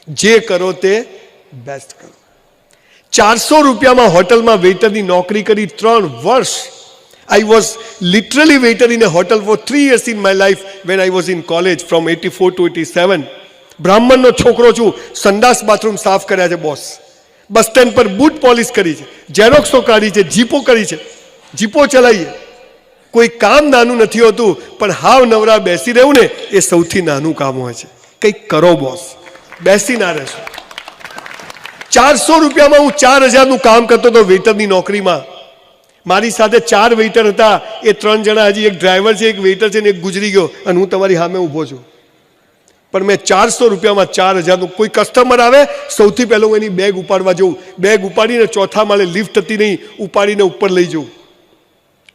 જે કરો તે બેસ્ટ કરો. 400 રૂપિયામાં હોટલમાં વેઇટરની નોકરી કરી 3 વર્ષ. I was literally waiter in a hotel for 3 years in my life when I was in college from 84 to 87. બ્રાહ્મણનો છોકરો છું, સંડાસ બાથરૂમ સાફ કર્યા છે બોસ. બસ સ્ટેન્ડ પર બૂટ પોલિશ કરી છે, ઝેરોક્સો કાઢી છે, જીપો કરી છે, જીપો ચલાવીએ. કોઈ કામ નાનું નથી હોતું, પણ હાવ નવરા બેસી રહેવું ને એ સૌથી નાનું કામ હોય છે. કંઈક કરો બોસ, બેસી ના રહેશો. 400 રૂપિયામાં હું 4000નું કામ કરતો હતો વેઇટરની નોકરીમાં. મારી સાથે 4 વેઇટર હતા. એ 3 જણા, હજી એક ડ્રાઈવર છે, એક વેઇટર છે ને એક ગુજરી ગયો, અને હું તમારી સામે ઊભો છું. પણ મેં 400 રૂપિયામાં 4000નું. કોઈ કસ્ટમર આવે, સૌથી પહેલું એની બેગ ઉપાડવા જવું. બેગ ઉપાડીને 4થા માળે લિફ્ટ હતી નહીં, ઉપાડીને ઉપર લઈ જવું.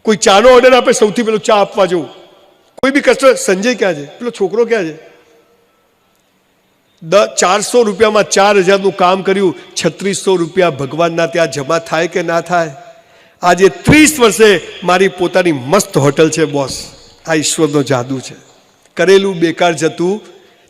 કોઈ ચાનો ઓર્ડર આપે, સૌથી પહેલું ચા આપવા જવું. કોઈ બી કસ્ટમર, સંજય ક્યાં છે, પેલો છોકરો ક્યાં છે? 400 રૂપિયામાં 4000નું કામ કર્યું. 3600 રૂપિયા ભગવાનના ત્યાં જમા થાય કે ના થાય? આજે 30 વર્ષે મારી પોતાની મસ્ત હોટલ છે બોસ. આ ઈશ્વરનો જાદુ છે. કરેલું બેકાર જતું.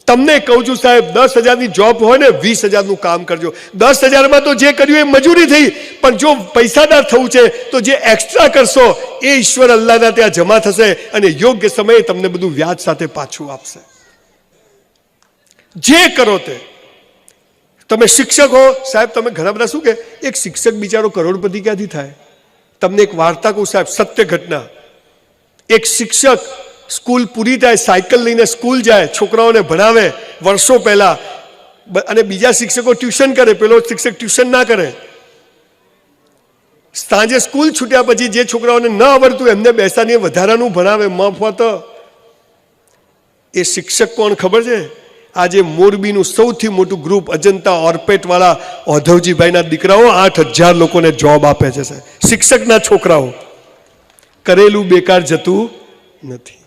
તમને કહું છું સાહેબ, 10,000ની જોબ હોય ને, 20,000નું કામ કરજો. 10,000માં તો જે કર્યું એ મજૂરી થઈ, પણ જો પૈસાદાર થવું છે તો જે એક્સ્ટ્રા કરશો એ ઈશ્વર અલ્લાહના ત્યાં જમા થશે, અને યોગ્ય સમયે તમને બધું વ્યાજ સાથે પાછું આપશે. જે કરો તે. તમે શિક્ષક હો સાહેબ, તમે ઘણા બધા શું કે એક શિક્ષક બિચારો કરોડપતિ ક્યાંથી થાય? તમને એક વાર્તા કહું સાહેબ, સત્ય ઘટના. એક શિક્ષક સ્કૂલ પૂરી થાય, સાયકલ લઈને સ્કૂલ જાય, છોકરાઓને ભણાવે વર્ષો પહેલા, અને બીજા શિક્ષકો ટ્યુશન કરે, પેલો શિક્ષક ટ્યુશન ના કરે. સાંજે સ્કૂલ છૂટ્યા પછી જે છોકરાઓને ન આવડતું એમને બેસાડીને વધારાનું ભણાવે મફત. એ શિક્ષક કોણ ખબર છે? આજે મોરબીનું સૌથી મોટું ગ્રુપ અજંતા ઓર્પેટ વાળા ઓધવજીભાઈના દીકરાઓ 8000 લોકોને જોબ આપે છે. શિક્ષકના છોકરાઓ. કરેલું બેકાર જતું નથી.